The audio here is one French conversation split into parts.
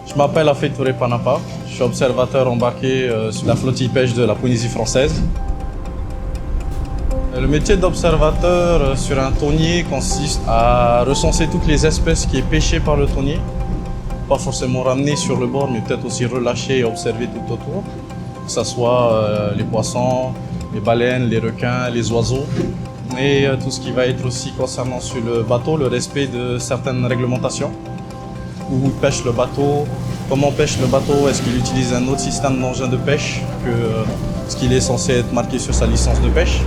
Je m'appelle Afet Touré Panapa, je suis observateur embarqué sur la flottille pêche de la Polynésie française. Le métier d'observateur sur un thonier consiste à recenser toutes les espèces qui sont pêchées par le thonier. Pas forcément ramener sur le bord, mais peut-être aussi relâcher et observer tout autour. Que ce soit les poissons, les baleines, les requins, les oiseaux. Et tout ce qui va être aussi concernant sur le bateau, le respect de certaines réglementations. Où pêche le bateau, comment pêche le bateau, est-ce qu'il utilise un autre système d'engin de pêche que ce qu'il est censé être marqué sur sa licence de pêche.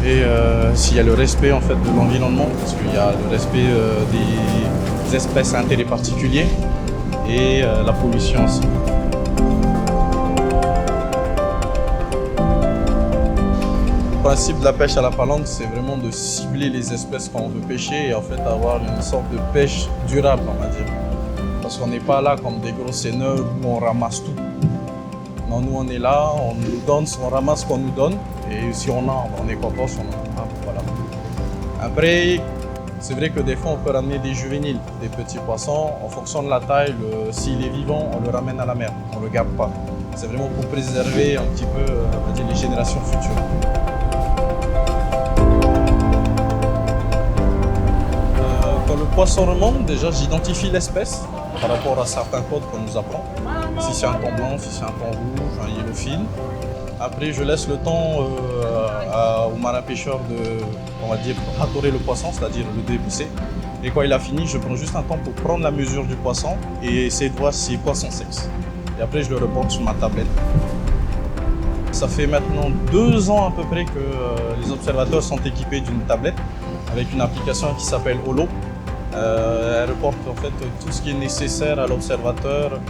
Et s'il y a le respect en fait de l'environnement, parce qu'il y a le respect des espèces à intérêt particulier et la pollution aussi. Le principe de la pêche à la palante, c'est vraiment de cibler les espèces qu'on veut pêcher et en fait avoir une sorte de pêche durable, on va dire. Parce qu'on n'est pas là comme des gros seineurs où on ramasse tout. Non, nous on est là, on nous donne, on ramasse ce qu'on nous donne et si on a, on est content, si on en a, voilà. Après, c'est vrai que des fois on peut ramener des juvéniles, des petits poissons, en fonction de la taille, s'il est vivant, on le ramène à la mer, on ne le garde pas. C'est vraiment pour préserver un petit peu on va dire, les générations futures. Quand le poisson remonte, déjà j'identifie l'espèce par rapport à certains codes qu'on nous apprend. Si c'est un thon blanc, si c'est un thon rouge, un yellowfin. Après, je laisse le temps au marin pêcheur de, on va dire, ratorer le poisson, c'est-à-dire le dépousser. Et quand il a fini, je prends juste un temps pour prendre la mesure du poisson et essayer de voir s'il est poisson sexe. Et après, je le reporte sur ma tablette. Ça fait maintenant 2 ans à peu près que les observateurs sont équipés d'une tablette avec une application qui s'appelle Holo. Elle reporte en fait tout ce qui est nécessaire à l'observateur.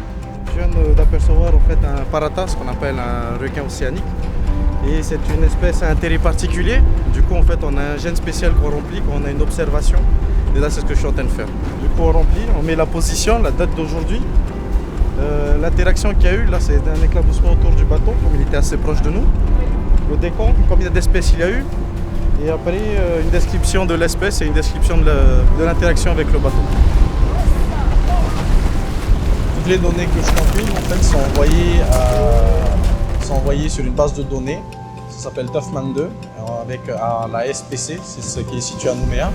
Je viens d'apercevoir en fait un parata, ce qu'on appelle un requin océanique. Et c'est une espèce à intérêt particulier. Du coup en fait on a un gène spécial qu'on remplit quand on a une observation. Et là c'est ce que je suis en train de faire. Du coup on remplit, on met la position, la date d'aujourd'hui. L'interaction qu'il y a eu, là c'est un éclaboussement autour du bateau, comme il était assez proche de nous. Le décompte, combien d'espèces il y a eu. Et après une description de l'espèce et une description de l'interaction avec le bateau. Toutes les données que je compile en fait, sont envoyées sur une base de données. Ça s'appelle Tuffman 2 avec la SPC, c'est ce qui est situé à Nouméa.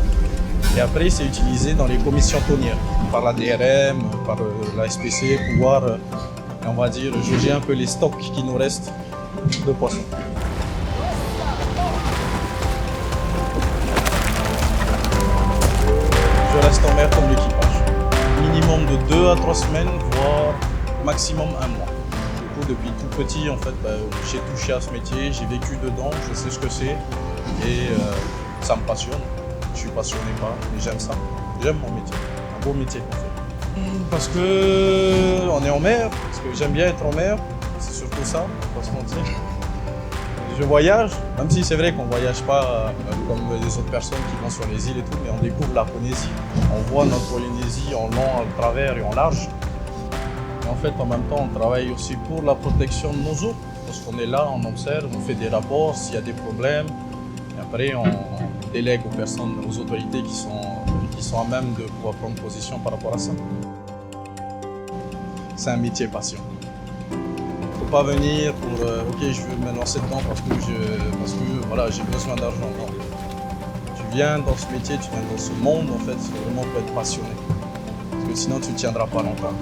Et après c'est utilisé dans les commissions thonières par la DRM, par la SPC pour pouvoir, on va dire, juger un peu les stocks qui nous restent de poissons. Je reste en mer comme l'équipage. Minimum de 2 à 3 semaines, voire maximum 1 mois. Du coup, depuis tout petit, en fait, j'ai touché à ce métier, j'ai vécu dedans, je sais ce que c'est et ça me passionne. Je suis passionné par, mais j'aime ça. J'aime mon métier, un beau métier qu'on fait. Parce que on est en mer, parce que j'aime bien être en mer, c'est surtout ça, on va se mentir. Je voyage, même si c'est vrai qu'on ne voyage pas comme les autres personnes qui vont sur les îles et tout, mais on découvre la Polynésie. On voit notre Polynésie en long, en travers et en large. Et en fait, en même temps, on travaille aussi pour la protection de nos eaux. Parce qu'on est là, on observe, on fait des rapports s'il y a des problèmes. Et après, on délègue aux personnes, aux autorités qui sont à même de pouvoir prendre position par rapport à ça. C'est un métier passion. Pas venir pour ok je veux me lancer dedans parce que voilà j'ai besoin d'argent. Non. Tu viens dans ce métier, tu viens dans ce monde en fait, c'est vraiment pour être passionné. Parce que sinon tu ne tiendras pas longtemps.